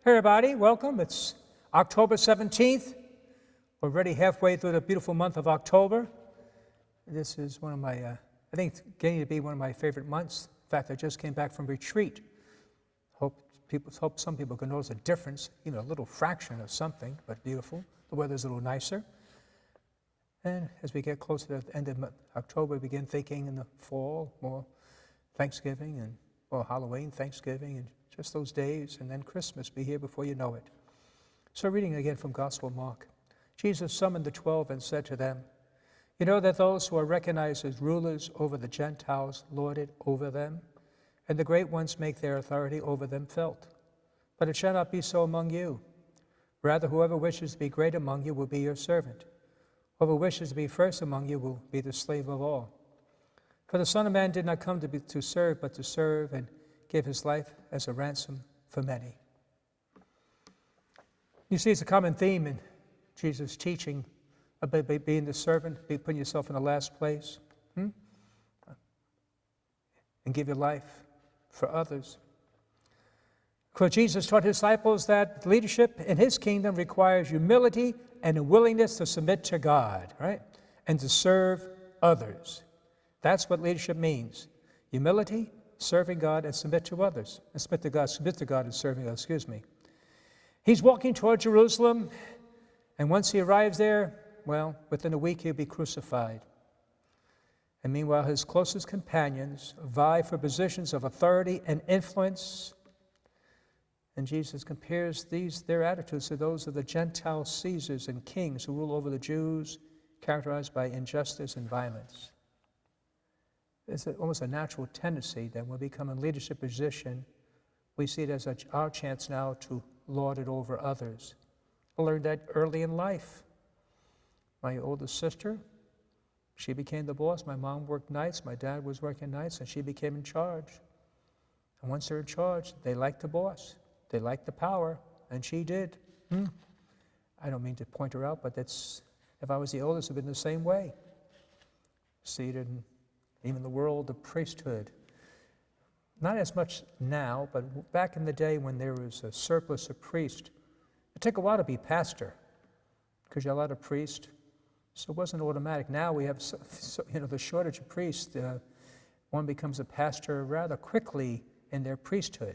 Hey everybody, welcome. It's October 17th. We're already halfway through the beautiful month of October. This is one of my, I think it's getting to be one of my favorite months. In fact, I just came back from retreat. Hope some people can notice a difference, even a little fraction of something, but beautiful. The weather's a little nicer. And as we get closer to the end of October, we begin thinking in the fall, more Thanksgiving and more Halloween, Thanksgiving, and just those days, and then Christmas be here before you know it. So reading again from Gospel of Mark. Jesus summoned the 12 and said to them, "You know that those who are recognized as rulers over the Gentiles lord it over them, and the great ones make their authority over them felt. But it shall not be so among you. Rather, whoever wishes to be great among you will be your servant. Whoever wishes to be first among you will be the slave of all. For the Son of Man did not come to serve, but to serve and give his life as a ransom for many." You see, it's a common theme in Jesus' teaching about being the servant, putting yourself in the last place, and give your life for others. For Jesus taught his disciples that leadership in his kingdom requires humility and a willingness to submit to God, right? And to serve others. That's what leadership means. Humility, serving God, and submit to others. And submit to God and serving others, He's walking toward Jerusalem, and once he arrives there, well, within a week he'll be crucified. And meanwhile, his closest companions vie for positions of authority and influence. And Jesus compares their attitudes to those of the Gentile Caesars and kings who rule over the Jews, characterized by injustice and violence. It's almost a natural tendency that when we become in a leadership position, we see it as our chance now to lord it over others. I learned that early in life. My oldest sister, she became the boss. My mom worked nights, my dad was working nights, and she became in charge. And once they're in charge, they like the boss. They like the power, and she did. I don't mean to point her out, but if I was the oldest, it would have been the same way. See it in even the world of priesthood. Not as much now, but back in the day when there was a surplus of priests, it took a while to be pastor because you had a lot of priests, so it wasn't automatic. Now we have the shortage of priests. One becomes a pastor rather quickly in their priesthood.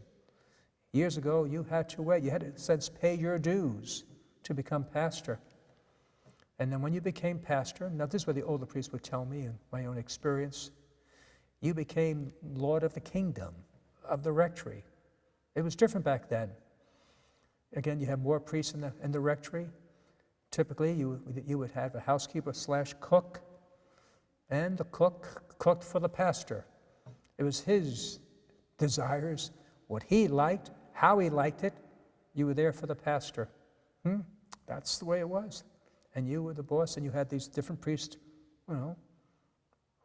Years ago, you had to wait. You had to, in a sense, pay your dues to become pastor. And then when you became pastor, now this is what the older priests would tell me in my own experience, you became Lord of the kingdom, of the rectory. It was different back then. Again, you have more priests in the rectory. Typically, you would have a housekeeper / cook, and the cook cooked for the pastor. It was his desires, what he liked, how he liked it. You were there for the pastor. That's the way it was. And you were the boss, and you had these different priests,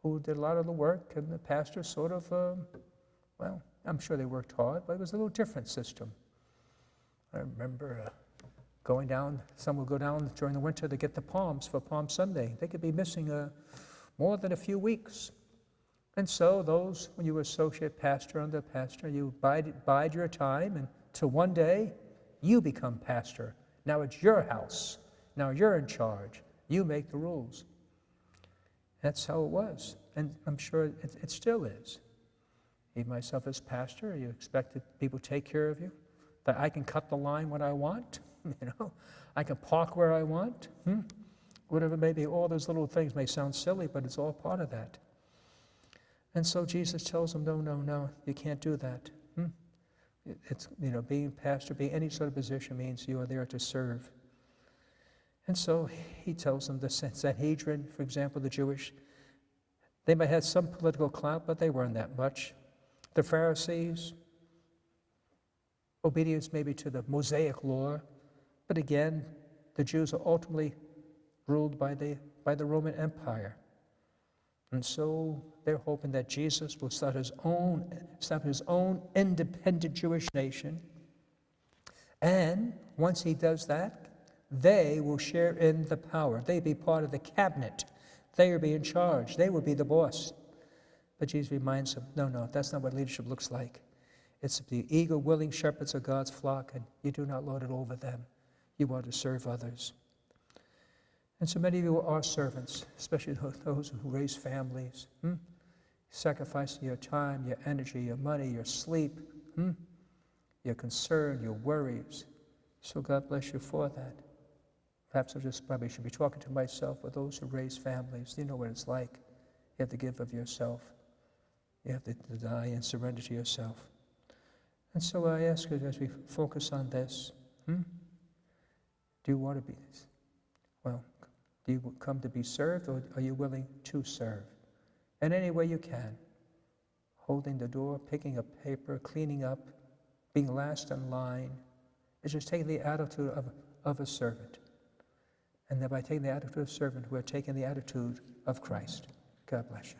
who did a lot of the work, and the pastor sort of, I'm sure they worked hard, but it was a little different system. I remember going down, some would go down during the winter to get the palms for Palm Sunday. They could be missing more than a few weeks. And so those, when you were associate pastor, under pastor, you bide your time until one day you become pastor. Now it's your house. Now you're in charge. You make the rules. That's how it was, and I'm sure it still is. Even myself as pastor, you expect that people take care of you, that I can cut the line when I want, I can park where I want, whatever it may be. All those little things may sound silly, but it's all part of that. And so Jesus tells them, no, you can't do that. It's, being pastor, being any sort of position means you are there to serve. And so he tells them the Sanhedrin, for example, the Jewish, they might have some political clout, but they weren't that much. The Pharisees, obedience maybe to the Mosaic law, but again, the Jews are ultimately ruled by the Roman Empire. And so they're hoping that Jesus will start his own independent Jewish nation. And once he does that, they will share in the power. They be part of the cabinet. They will be in charge. They will be the boss. But Jesus reminds them, no, that's not what leadership looks like. It's the eager, willing shepherds of God's flock, and you do not lord it over them. You want to serve others. And so many of you are servants, especially those who raise families. Sacrificing your time, your energy, your money, your sleep, your concern, your worries. So God bless you for that. Perhaps I just probably should be talking to myself or those who raise families. You know what it's like. You have to give of yourself. You have to deny and surrender to yourself. And so I ask you, as we focus on this, do you want to be this? Well, do you come to be served, or are you willing to serve? In any way you can. Holding the door, picking up paper, cleaning up, being last in line. It's just taking the attitude of a servant. And then by taking the attitude of servant, we're taking the attitude of Christ. God bless you.